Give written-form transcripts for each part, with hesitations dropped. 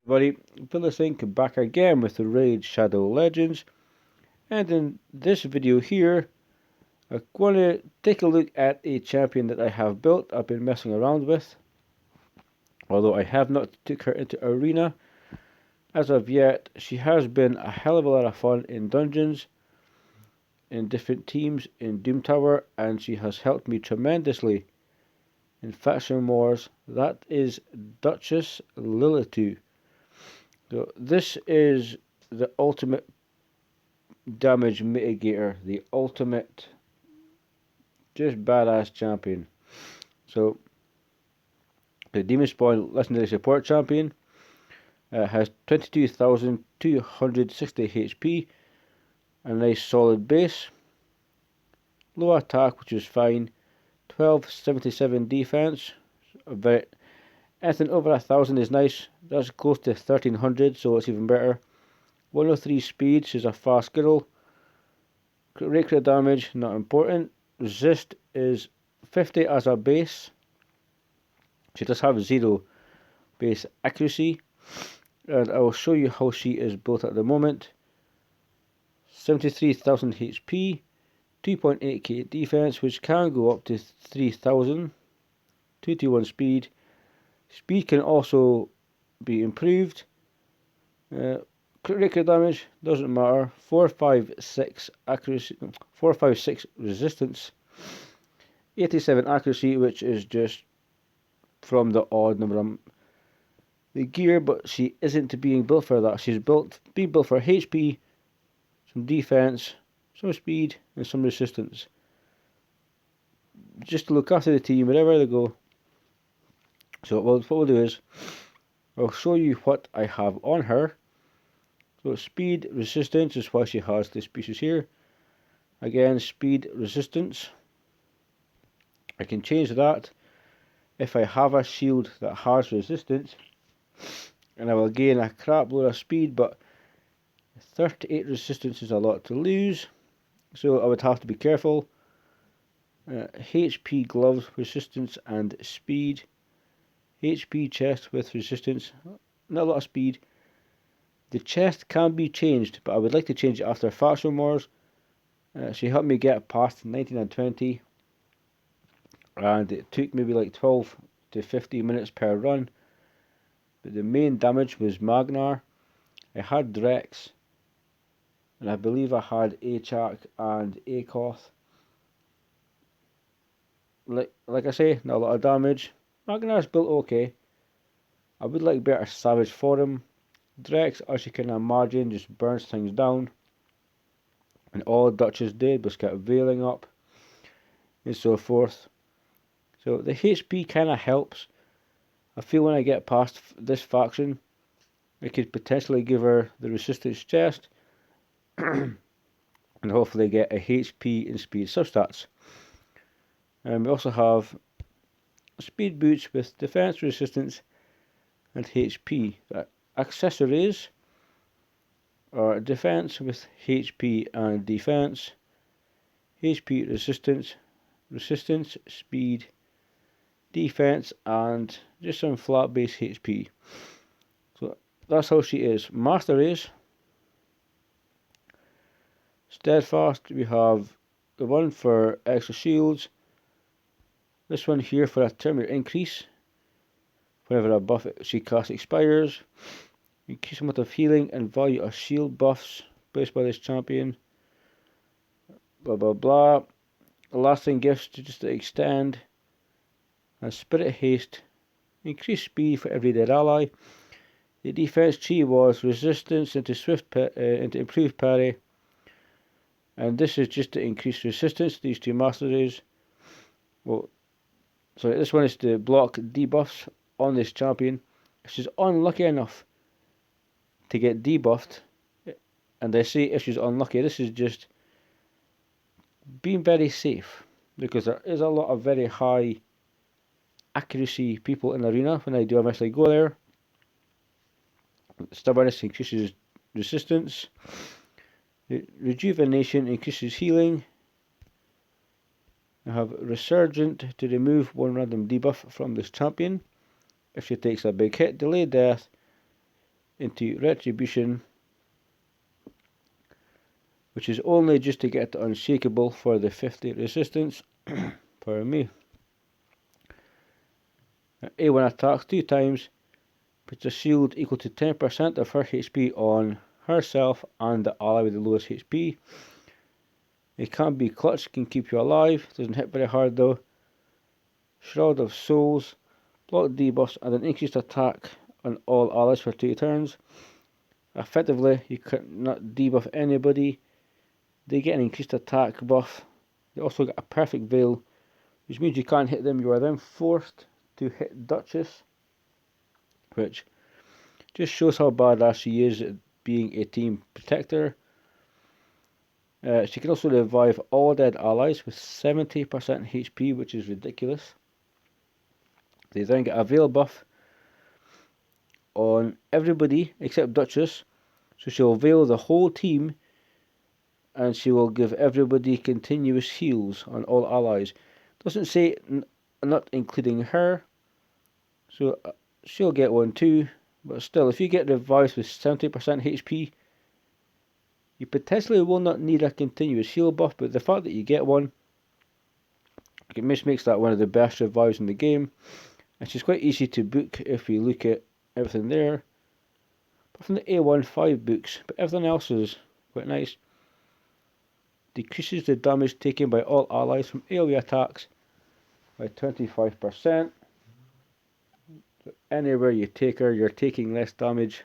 Everybody, Vilisink back again with the Raid Shadow Legends, and in this video here, I'm going to take a look at a champion that I have built, I've been messing around with, although I have not took her into arena as of yet. She has been a hell of a lot of fun in dungeons, in different teams, in Doom Tower, and she has helped me tremendously in faction wars. That is Dutchess lilutu. So this is the ultimate damage mitigator, the ultimate just badass champion. So the Demon Spawn Legendary Support Champion has 22,260 HP, a nice solid base, low attack which is fine, 1277 defense, anything over 1,000 is nice. That's close to 1,300, so it's even better. 103 speed, she's a fast girl. Rate crit damage, not important. Resist is 50 as a base. She does have 0 base accuracy, and I will show you how she is built at the moment. 73,000 HP, 2.8k defense, which can go up to 3,000. 221 speed. Speed can also be improved. Critical damage doesn't matter. 456 accuracy, 456 resistance, 87 accuracy, which is just from the odd number of the gear, but she isn't being built for that. She's being built for HP, some defense, some speed, and some resistance. Just to look after the team wherever they go. So what we'll do is, I'll show you what I have on her. So speed, resistance is why she has this pieces here. Again, speed, resistance. I can change that if I have a shield that has resistance, and I will gain a crap load of speed, but 38 resistance is a lot to lose, so I would have to be careful. HP gloves, resistance and speed. HP chest with resistance, not a lot of speed. The chest can be changed, but I would like to change it after faction wars. She helped me get past 19 and 20, and it took maybe like 12 to 15 minutes per run. But the main damage was Magnar. I had Drex, and I believe I had Achak and Akoth. Like I say, not a lot of damage. Magnar's built okay. I would like better Savage for him. Drex, as you can imagine, just burns things down. And all Dutchess did was kept veiling up, and so forth. So the HP kind of helps. I feel when I get past this faction, I could potentially give her the resistance chest, and hopefully get a HP and speed substats. And we also have speed boots with defense, resistance, and HP. Accessories are defense with HP and defense, HP resistance, speed, defense, and just some flat base HP. So that's how she is. Master is steadfast. We have the one for extra shields, this one here for a terminal increase whenever a buff she casts expires. Increase amount of healing and value of shield buffs placed by this champion. Blah blah blah. Lasting gifts to just to extend. And spirit haste. Increase speed for every dead ally. The defense chi was resistance into into improved parry. And this is just to increase resistance. These two masteries. Well, sorry, this one is to block debuffs on this champion. If she's unlucky enough to get debuffed, and I say if she's unlucky, this is just being very safe, because there is a lot of very high accuracy people in the arena when I do eventually go there. Stubbornness increases resistance. Rejuvenation increases healing. I have Resurgent to remove one random debuff from this champion. If she takes a big hit, delay death. into Retribution, which is only just to get to Unshakable for the 50 resistance. Pardon me. A1 attacks 2 times, puts a shield equal to 10% of her HP on herself and the ally with the lowest HP. It can be clutch, can keep you alive, doesn't hit very hard though. Shroud of Souls, block debuffs and an increased attack on all allies for 2 turns. Effectively, you cannot debuff anybody. They get an increased attack buff. They also get a perfect veil, which means you can't hit them. You are then forced to hit Dutchess, which just shows how badass she is at being a team protector. She can also revive all dead allies with 70% HP, which is ridiculous. They then get a veil buff on everybody except Dutchess, so she'll veil the whole team and she will give everybody continuous heals on all allies. Doesn't say not including her, so she'll get one too, but still, if you get revived with 70% HP, you potentially will not need a continuous heal buff, but the fact that you get one, it just makes that one of the best revives in the game, and she's quite easy to book if we look at everything there. But from the A1, 5 books, but everything else is quite nice. Decreases the damage taken by all allies from AoE attacks by 25%. So anywhere you take her, you're taking less damage,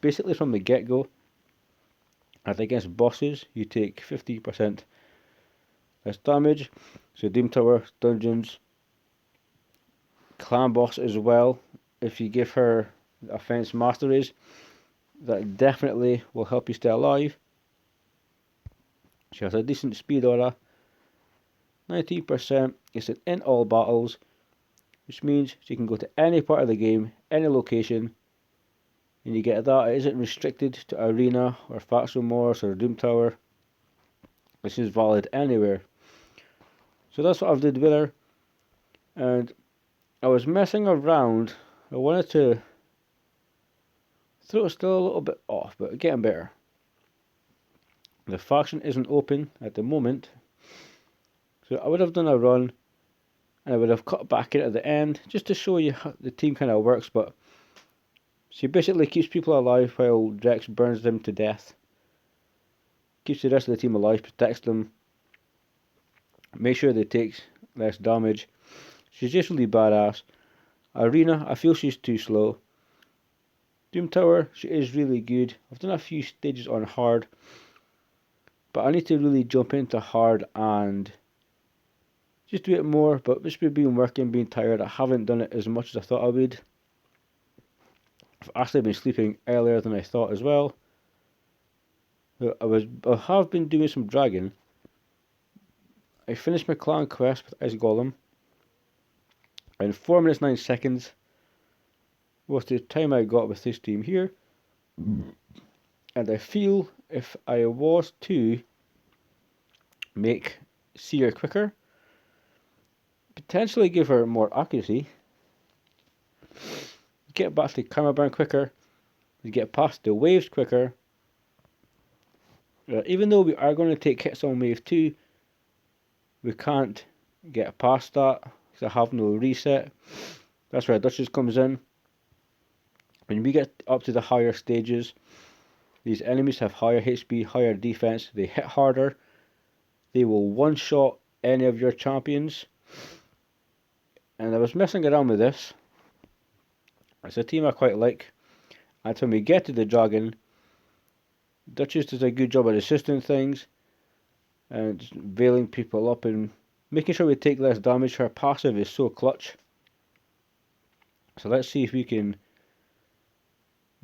basically from the get-go. And against bosses, you take 50% less damage. So Doom Tower, dungeons, clan boss as well. If you give her offense masteries, that definitely will help you stay alive. She has a decent speed aura, 19%. It's in all battles, which means she can go to any part of the game, any location, and you get that. It isn't restricted to Arena or Faction Wars or Doom Tower. This is valid anywhere. So that's what I've did with her, and I was messing around. I wanted to throw it still a little bit off, but getting better. The faction isn't open at the moment, so I would have done a run and I would have cut back in at the end just to show you how the team kind of works. But she basically keeps people alive while Drex burns them to death, keeps the rest of the team alive, protects them, make sure they take less damage. She's just really badass. Arena, I feel she's too slow. Doom Tower, she is really good. I've done a few stages on hard, but I need to really jump into hard and just do it more. But just being working, being tired, I haven't done it as much as I thought I would. I've actually been sleeping earlier than I thought as well. I have been doing some dragon. I finished my clan quest with Ice Golem in 4 minutes 9 seconds was the time I got with this team here. And I feel if I was to make Seer quicker, potentially give her more accuracy, get back to camera burn quicker, get past the waves quicker. Even though we are going to take hits on wave 2, we can't get past that because I have no reset. That's where Dutchess comes in. When we get up to the higher stages, these enemies have higher HP, higher defense, they hit harder, they will one-shot any of your champions. And I was messing around with this. It's a team I quite like. And when we get to the dragon, Dutchess does a good job at assisting things and just veiling people up and making sure we take less damage. Her passive is so clutch. So let's see if we can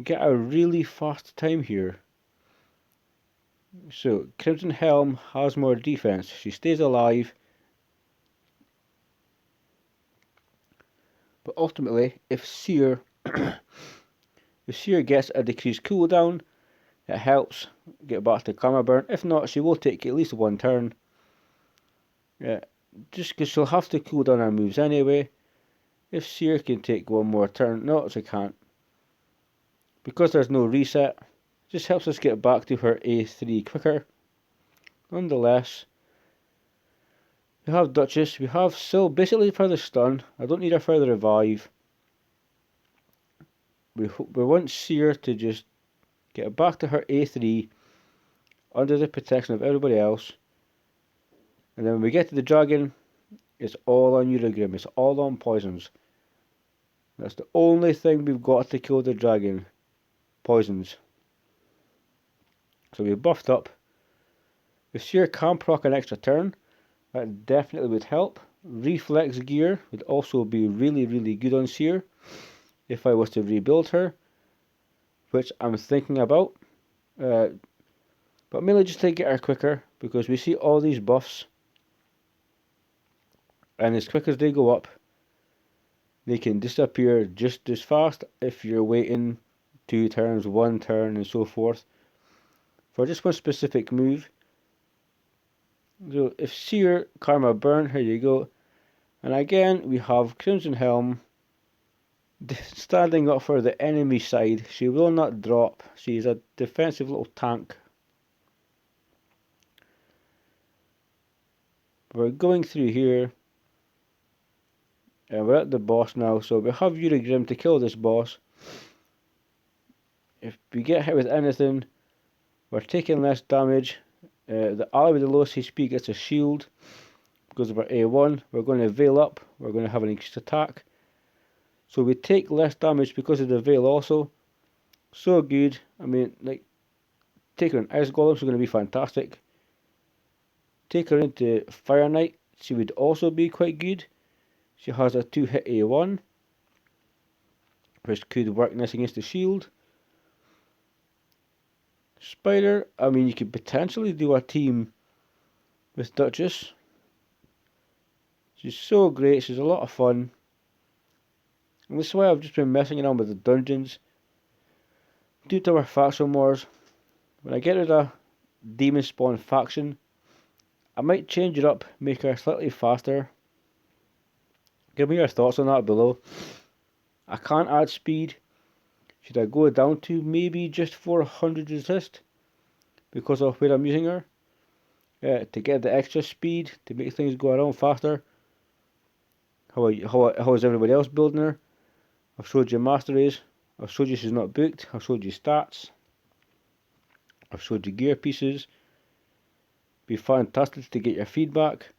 get a really fast time here. So Crimson Helm has more defense. She stays alive. But ultimately, if Seer gets a decreased cooldown, it helps get back to Karma Burn. If not, she will take at least one turn. Yeah, just because she'll have to cool down her moves anyway. If Seer can take one more turn, no, she can't. because there's no reset, just helps us get back to her A3 quicker. Nonetheless, we have Dutchess, we have still basically further stun. I don't need a further revive. We want Seer to just get back to her A3 under the protection of everybody else. And then when we get to the dragon, it's all on Uragrim, it's all on poisons. That's the only thing we've got to kill the dragon. Poisons. So we buffed up. If Seer can proc an extra turn, that definitely would help. Reflex gear would also be really, really good on Seer if I was to rebuild her, which I'm thinking about. But mainly just to get her quicker, because we see all these buffs, and as quick as they go up, they can disappear just as fast if you're waiting 2 turns, 1 turn, and so forth for just one specific move. So if Seer, Karma Burn, here you go. And again, we have Crimson Helm standing up for the enemy side. She will not drop. She's a defensive little tank. We're going through here. And we're at the boss now. So we have Uragrim to kill this boss. If we get hit with anything, we're taking less damage. The ally with the lowest HP gets a shield. Because of our A1, we're going to veil up. We're going to have an increased attack. So we take less damage because of the veil also. So good. I mean, like, take her in Ice Golems are going to be fantastic. Take her into Fire Knight, she would also be quite good. She has a 2-hit A1, which could work nice against the shield. Spider, I mean, you could potentially do a team with Dutchess. She's so great, she's a lot of fun. And this is why I've just been messing around with the dungeons. Due to our faction wars, when I get rid of Demon Spawn faction, I might change it up, make her slightly faster. Give me your thoughts on that below. I can't add speed. Should I go down to maybe just 400 resist? Because of where I'm using her. To get the extra speed, to make things go around faster. How is everybody else building her? I've showed you masteries. I've showed you she's not booked. I've showed you stats. I've showed you gear pieces. Be fantastic to get your feedback.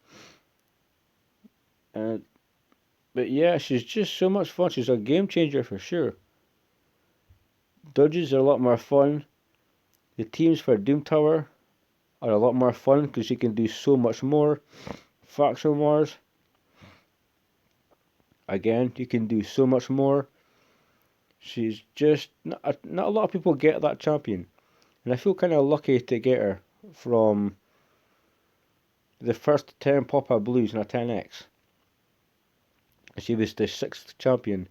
But yeah, she's just so much fun. She's a game changer for sure. Dodges are a lot more fun. The teams for Doom Tower are a lot more fun because you can do so much more. Faction Wars, again, you can do so much more. She's just not a lot of people get that champion, and I feel kind of lucky to get her from the first 10 pop-up blues in a 10x. She was the 6th champion.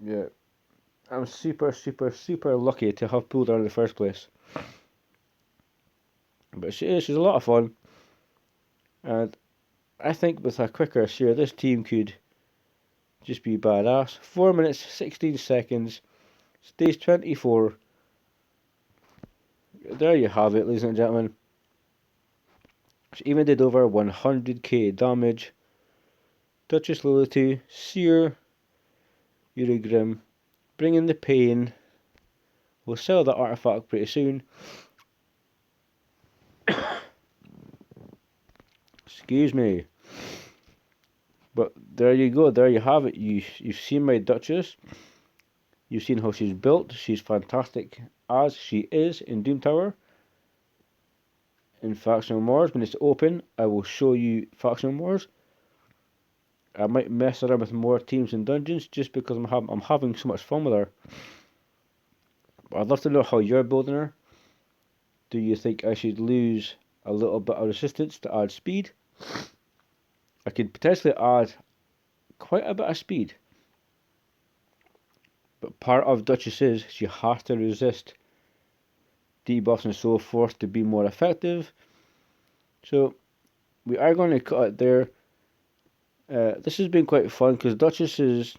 Yeah, I'm super lucky to have pulled her in the first place. But she's a lot of fun, and I think with a quicker share, this team could just be badass. 4 minutes 16 seconds, stage 24. There you have it, ladies and gentlemen. She even did over 100k damage. Dutchess lilutu, Seer, Uragrim, bringing the pain. We'll sell that artifact pretty soon. Excuse me. But there you go, there you have it. You've seen my Dutchess. You've seen how she's built. She's fantastic as she is in Doom Tower. In Faction Wars, when it's open, I will show you Faction Wars. I might mess around with more teams and dungeons just because I'm having so much fun with her. But I'd love to know how you're building her. Do you think I should lose a little bit of resistance to add speed? I could potentially add quite a bit of speed. But part of Dutchess is she has to resist debuffs and so forth to be more effective. So we are going to cut it there. This has been quite fun because Dutchess is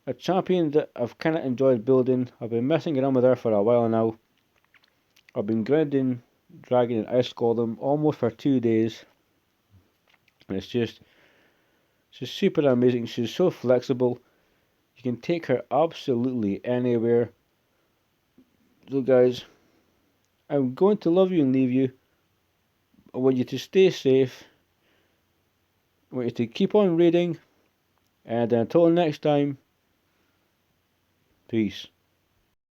a champion that I've kind of enjoyed building. I've been messing around with her for a while now. I've been grinding Dragon and Ice Golem almost for 2 days. And she's super amazing. She's so flexible. You can take her absolutely anywhere. So guys, I'm going to love you and leave you. I want you to stay safe. I want you to keep on reading. And until next time, peace.